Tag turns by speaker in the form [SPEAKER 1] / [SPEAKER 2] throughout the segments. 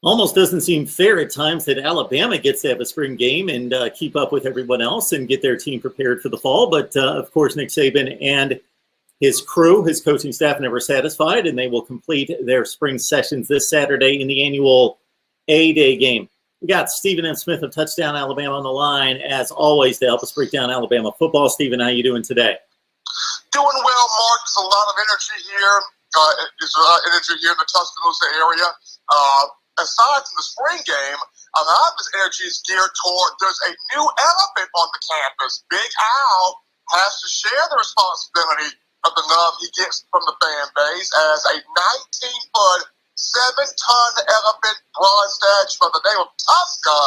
[SPEAKER 1] Almost doesn't seem fair at times that Alabama gets to have a spring game and keep up with everyone else and get their team prepared for the fall. But of course, Nick Saban and his crew, his coaching staff, never satisfied, and they will complete their spring sessions this Saturday in the annual A-Day game. We got Stephen M. Smith of Touchdown Alabama on the line, as always, to help us break down Alabama football. Stephen, how you doing today?
[SPEAKER 2] Doing well, Mark. There's a lot of energy here. There's a lot of energy here in the Tuscaloosa area. Aside from the spring game, a lot of this energy is geared toward there's a new elephant on the campus. Big Al has to share the responsibility of the love he gets from the fan base as a 19-foot, 7-ton elephant bronze statue by the name of Tuska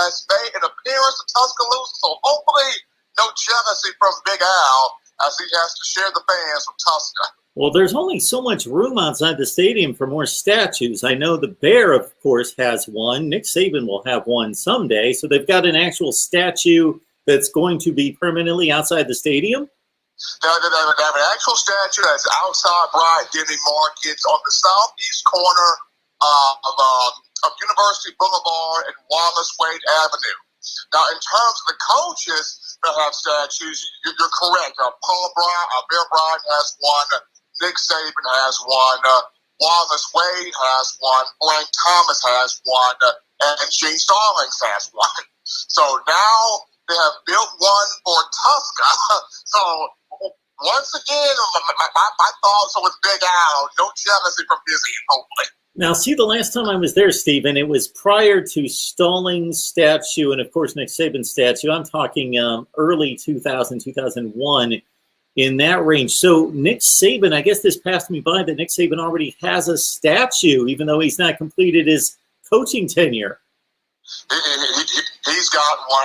[SPEAKER 2] has made an appearance in Tuscaloosa. So hopefully no jealousy from Big Al as he has to share the fans with Tuska.
[SPEAKER 1] Well, there's only so much room outside the stadium for more statues. I know the Bear, of course, has one. Nick Saban will have one someday. So they've got an actual statue that's going to be permanently outside the stadium?
[SPEAKER 2] They have an actual statue that's outside Bryant-Denny Market on the southeast corner of University Boulevard and Wallace Wade Avenue. Now, in terms of the coaches that have statues, you're correct. Paul Bryant, Bear Bryant has one. Nick Saban has one. Wallace Wade has one. Frank Thomas has one. And Gene Stallings has one. So now they have built one for Tuska. So once again, my thoughts are with Big Al. No jealousy from his end, hopefully.
[SPEAKER 1] Now, see, the last time I was there, Stephen, it was prior to Stallings' statue and, of course, Nick Saban's statue. I'm talking early 2000, 2001, in that range. So Nick Saban, I guess this passed me by that Nick Saban already has a statue, even though he's not completed his coaching tenure.
[SPEAKER 2] He's got one.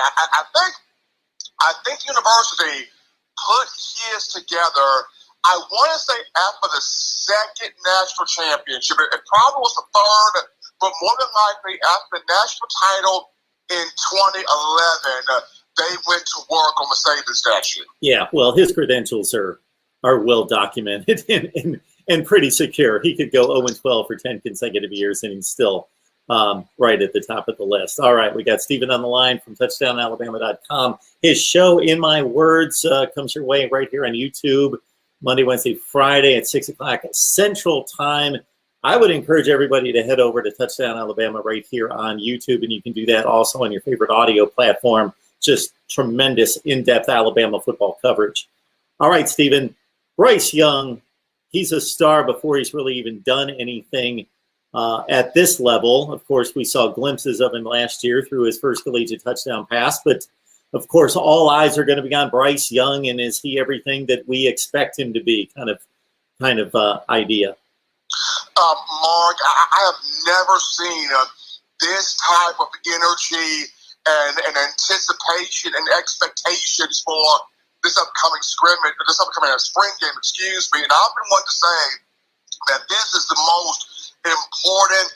[SPEAKER 2] I think University put his together, I want to say after the second national championship. It probably was the third, but more than likely after the national title in 2011, they went to work on the Saban statue.
[SPEAKER 1] Yeah, well, his credentials are well documented and pretty secure. He could go 0-12 for 10 consecutive years, and he's still right at the top of the list. All right, we got Stephen on the line from touchdownalabama.com. His show, In My Words, comes your way right here on YouTube, Monday, Wednesday, Friday at 6 o'clock Central Time. I would encourage everybody to head over to Touchdown Alabama right here on YouTube, and you can do that also on your favorite audio platform. Just tremendous in-depth Alabama football coverage. All right, Stephen, Bryce Young, he's a star before he's really even done anything at this level. Of course, we saw glimpses of him last year through his first collegiate touchdown pass, but of course, all eyes are going to be on Bryce Young, and is he everything that we expect him to be? Kind of idea.
[SPEAKER 2] Mark, I have never seen this type of energy and anticipation and expectations for this upcoming spring game. And I've been wanting to say that this is the most important,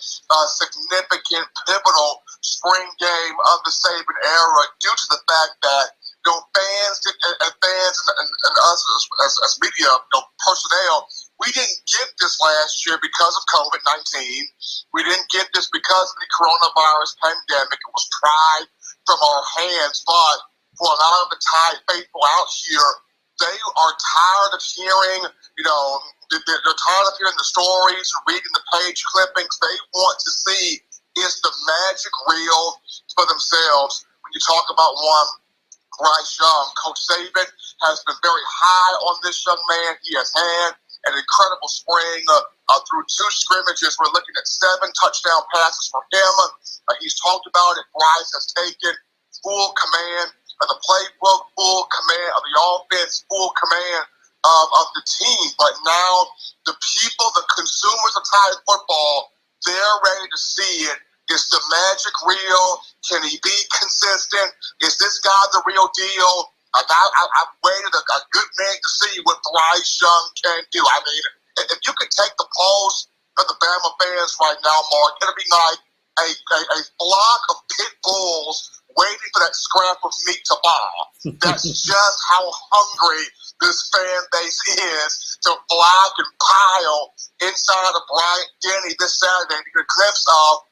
[SPEAKER 2] significant, pivotal spring game of the Saban era due to the fact that fans and us as media personnel, we didn't get this last year because of COVID-19. We didn't get this because of the coronavirus pandemic. It was pried from our hands. But for a lot of the Tide faithful out here, they are tired of hearing, they're tired of hearing the stories, reading the page clippings. They want to see, is the magic real for themselves? When you talk about one, Bryce Young, Coach Saban has been very high on this young man. He has had an incredible spring through 2 scrimmages. We're looking at 7 touchdown passes for him. He's talked about it. Bryce has taken full command of the playbook, full command of the offense, full command of the team. But now the people, the consumers of Tide football, they're ready to see it. Is the magic real? Can he be consistent? Is this guy the real deal? I've waited a good minute to see what Bryce Young can do. I mean, if you could take the pulse of the Bama fans right now, Mark, it'll be like a flock of pit bulls waiting for that scrap of meat to fall. That's just how hungry this fan base is to flock and pile inside of Bryant-Denny this Saturday to get a glimpse of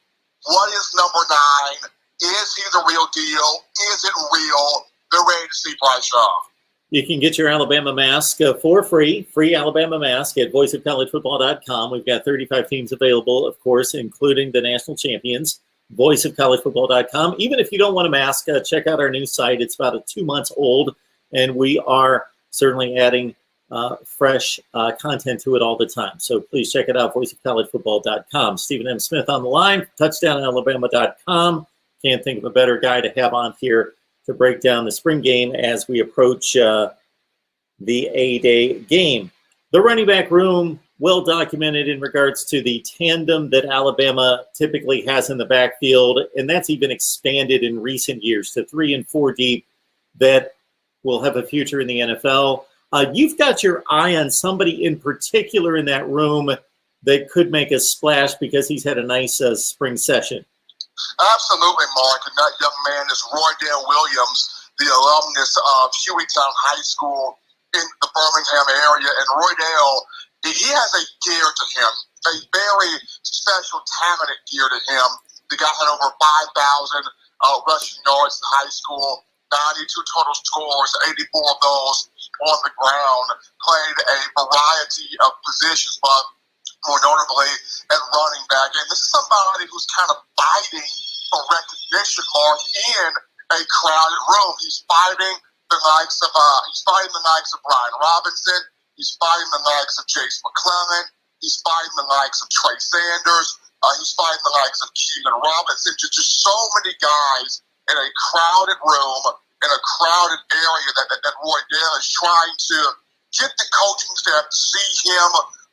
[SPEAKER 2] What is number 9? Is he the real deal? Is it real? They're ready to see Bryce Young.
[SPEAKER 1] You can get your Alabama mask for free Alabama mask at voiceofcollegefootball.com. We've got 35 teams available, of course, including the national champions, voiceofcollegefootball.com. Even if you don't want a mask, check out our new site. It's about 2 months old, and we are certainly adding fresh content to it all the time. So please check it out, voiceofcollegefootball.com. Stephen M. Smith on the line, touchdownalabama.com. Can't think of a better guy to have on here to break down the spring game as we approach the A-Day game. The running back room, well documented in regards to the tandem that Alabama typically has in the backfield, and that's even expanded in recent years to 3 and 4 deep that will have a future in the NFL. You've got your eye on somebody in particular in that room that could make a splash because he's had a nice spring session.
[SPEAKER 2] Absolutely, Mark. And that young man is Roydell Williams, the alumnus of Hueytown High School in the Birmingham area. And Roydell, he has a gear to him, a very special, talented gear to him. The guy had over 5,000 rushing yards in high school, 92 total scores, 84 of those on the ground, played a variety of positions, but more notably at running back. And this is somebody who's kind of fighting for recognition, Mark, in a crowded room. He's fighting the likes of Brian Robinson. He's fighting the likes of Jase McClellan. He's fighting the likes of Trey Sanders. He's fighting the likes of Keelan Robinson. Just so many guys in a crowded room, in a crowded area that Roydell is trying to get the coaching staff to see him,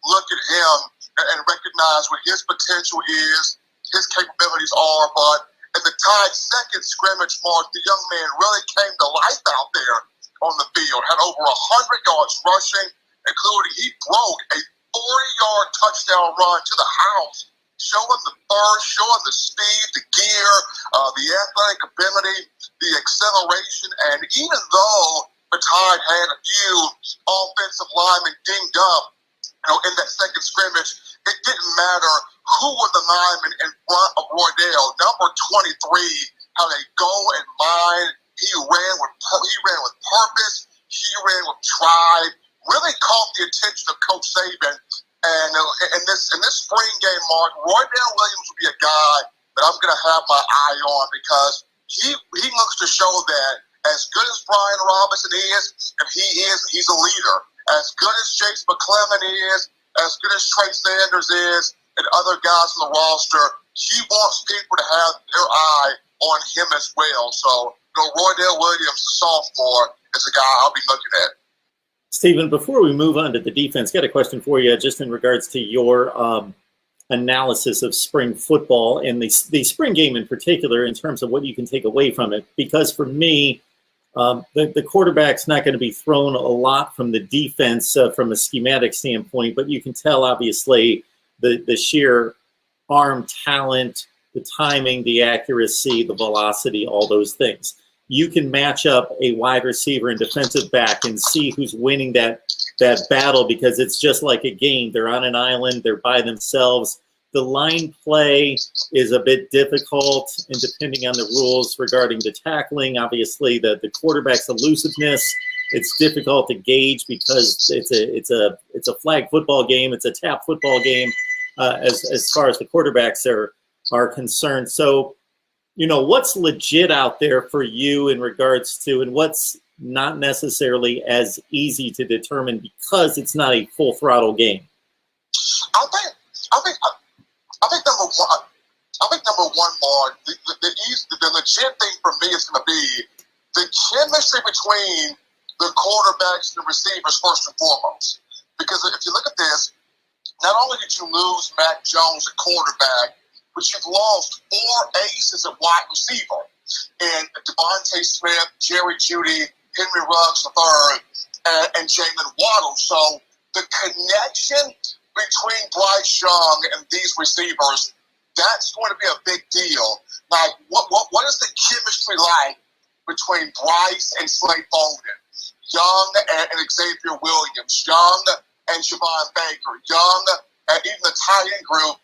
[SPEAKER 2] look at him, and recognize what his potential is, his capabilities are. But in the tied second scrimmage, Mark, the young man really came to life out there on the field. Had over 100 yards rushing, including he broke a 40-yard touchdown run to the house, showing the burst, showing the speed, the gear, the athletic ability, the acceleration. And even though the Tide had a few offensive linemen dinged up, in that second scrimmage, it didn't matter who were the linemen in front of Roydell. Number 23 had a goal in mind. He ran with purpose. He ran with drive. Really caught the attention of Coach Saban. And in this spring game, Mark, Roydell Williams will be a guy that I'm going to have my eye on because he looks to show that as good as Brian Robinson is, and he's a leader. As good as Jase McClellan is, as good as Trey Sanders is, and other guys on the roster, he wants people to have their eye on him as well. So, Roydell Williams, the sophomore, is a guy I'll be looking at.
[SPEAKER 1] Stephen, before we move on to the defense, got a question for you just in regards to your analysis of spring football and the spring game in particular in terms of what you can take away from it. Because for me, the quarterback's not going to be thrown a lot from the defense from a schematic standpoint, but you can tell, obviously, the sheer arm talent, the timing, the accuracy, the velocity, all those things. You can match up a wide receiver and defensive back and see who's winning that battle because it's just like a game. They're on an island. They're by themselves. The line play is a bit difficult, and depending on the rules regarding the tackling, obviously the quarterback's elusiveness, it's difficult to gauge because it's a flag football game, it's a tap football game as far as the quarterbacks are concerned. So, what's legit out there for you in regards to, and what's not necessarily as easy to determine because it's not a full throttle game?
[SPEAKER 2] I think number one, Mark, the legit thing for me is going to be the chemistry between the quarterbacks and the receivers first and foremost. Because if you look at this, not only did you lose Mac Jones at quarterback, but you've lost 4 aces at wide receiver. And Devontae Smith, Jerry Jeudy, Henry Ruggs III, and Jalen Waddle. So the connection between Bryce Young and these receivers, that's going to be a big deal. Like, what is the chemistry like between Bryce and Slade Bolden, Young and Xavier Williams, Young and Javon Baker, Young and even the tight end group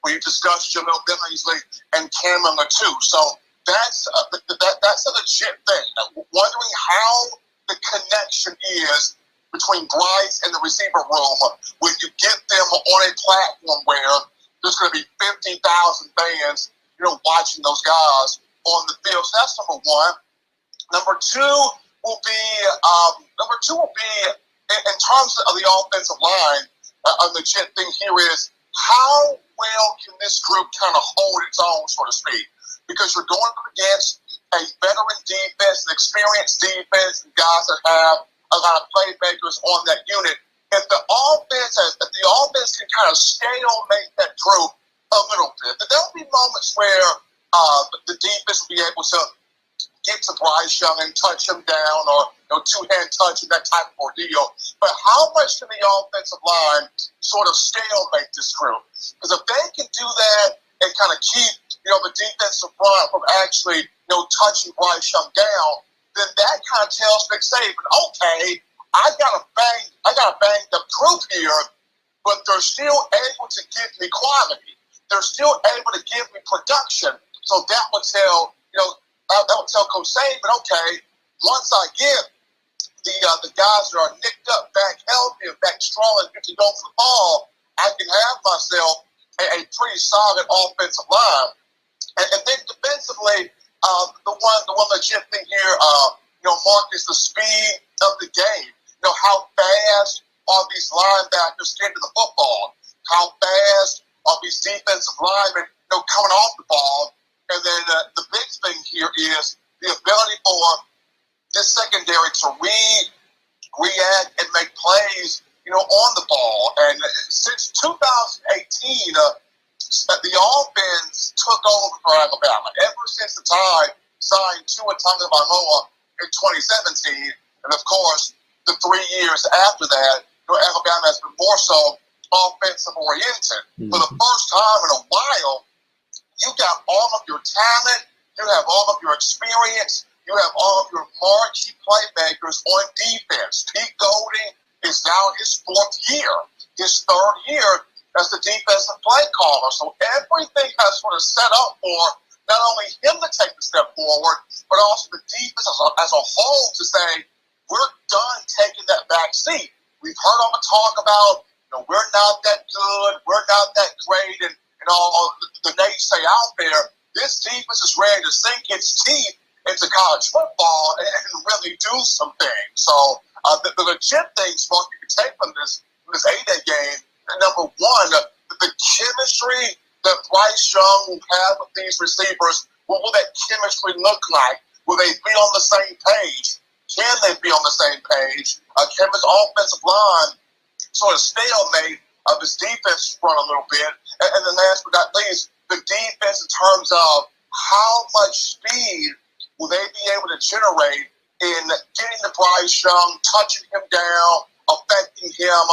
[SPEAKER 2] when you discuss Jamel Billingsley and Cameron Latou. So that's a legit thing. Wondering how the connection is between Bryce and the receiver room when you get them on a platform where there's going to be 50,000 fans, watching those guys on the field. So that's number one. Number two will be in terms of the offensive line. A legit thing here is how well can this group kind of hold its own, so to speak? Because you're going up against a veteran defense, an experienced defense, and guys that have a lot of playmakers on that unit. If the offense can kind of stalemate that group a little bit, then there'll be moments where the defense will be able to get to Bryce Young and touch him down, or two-hand touch and that type of ordeal. But how much can the offensive line sort of stalemate this group? Because if they can do that and kind of keep the defensive front from actually touching Bryce Young down, then that kind of tells Nick Saban, okay, I got a banged up group here, but they're still able to give me quality. They're still able to give me production. So that would tell Coach Saban, okay, once I get the guys that are nicked up back healthy and back strong and good to go for the ball, I can have myself a pretty solid offensive line. And then defensively, the one legit thing here, Mark, is the speed of the game. How fast are these linebackers getting to the football? How fast are these defensive linemen, coming off the ball? And then the big thing here is the ability for this secondary to react and make plays, on the ball. And since 2018, the offense took over for Alabama. Ever since the Tide signed Tua Tagovailoa in 2017, and of course, the 3 years after that, Alabama has been more so offensive oriented. For the first time in a while, you got all of your talent, you have all of your experience, you have all of your marquee playmakers on defense. Pete Golding is now in his fourth year, his third year as the defensive play caller. So everything has sort of set up for not only him to take the step forward, but also the defense as a whole to say, we're done taking that back seat. We've heard all the talk about, we're not that good, we're not that great, and all the naysay out there. This defense is ready to sink its teeth into college football and really do some things. So the legit things, Mark, you can take from this A-Day game, number one, the chemistry that Bryce Young will have with these receivers, what will that chemistry look like? Will they be on the same page? Can they be on the same page? Can this offensive line sort of stalemate of his defense run a little bit? And then last but not least, the defense in terms of how much speed will they be able to generate in getting to Bryce Young, touching him down, affecting him,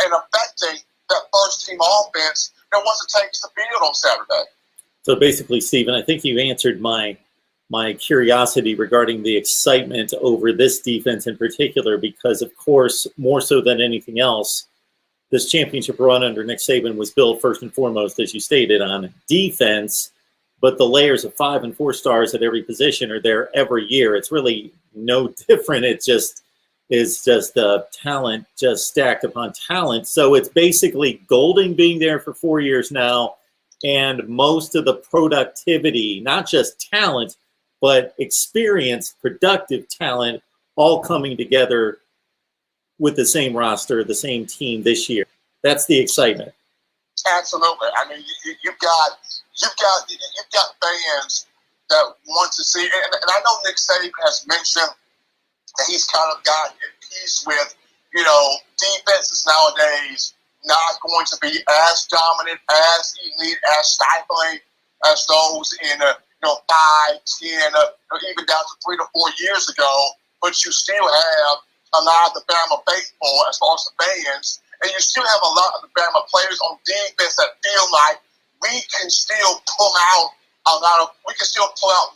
[SPEAKER 2] and affecting that first-team offense once it takes the field on Saturday.
[SPEAKER 1] So basically, Stephen, I think you answered my curiosity regarding the excitement over this defense in particular, because, of course, more so than anything else, this championship run under Nick Saban was built first and foremost, as you stated, on defense, but the layers of 5 and 4 stars at every position are there every year. It's really no different. It just is just talent just stacked upon talent. So it's basically Golding being there for 4 years now, and most of the productivity, not just talent, but experienced, productive talent, all coming together with the same roster, the same team this year. That's the excitement.
[SPEAKER 2] Absolutely. I mean, you've got fans that want to see, and I know Nick Saban has mentioned that he's kind of gotten at peace with, defenses nowadays not going to be as dominant, as elite, as stifling as those in 5, 10, even down to 3 to 4 years ago. But you still have a lot of the Bama faithful as far as the fans, and you still have a lot of the Bama players on defense that feel like we can still pull out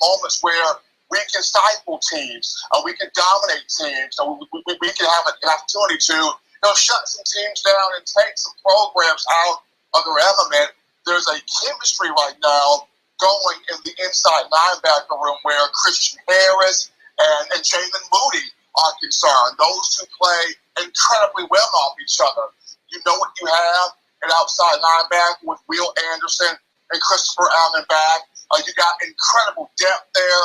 [SPEAKER 2] moments where we can stifle teams, we can dominate teams, we can have an opportunity to shut some teams down and take some programs out of their element there's a chemistry right now going in the inside linebacker room where Christian Harris and Jalen Moody are concerned. Those two play incredibly well off each other. You know what you have an outside linebacker with Will Anderson and Christopher Allen back. You got incredible depth there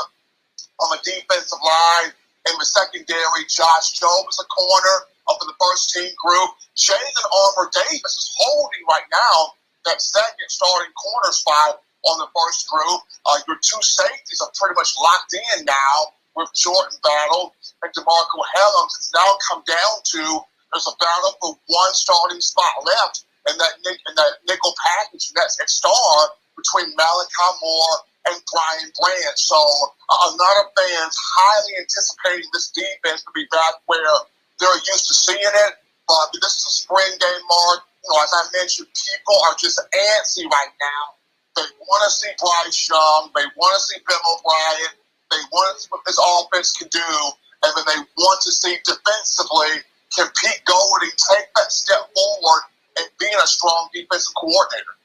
[SPEAKER 2] on the defensive line. In the secondary, Josh Jobe is a corner up in the first team group. Jalen Armour Davis is holding right now that second starting corner spot on the first group. Your two safeties are pretty much locked in now with Jordan Battle and DeMarco Hellams. It's now come down to there's a battle for one starting spot left in that nickel package, and that's at star between Malachi Moore and Brian Branch. So a lot of fans highly anticipating this defense to be back where they're used to seeing it. But this is a spring game, Mark. As I mentioned, people are just antsy right now. They want to see Bryce Young. They want to see Bill O'Brien. They want to see what this offense can do. And then they want to see defensively, can Pete Golding take that step forward and being a strong defensive coordinator?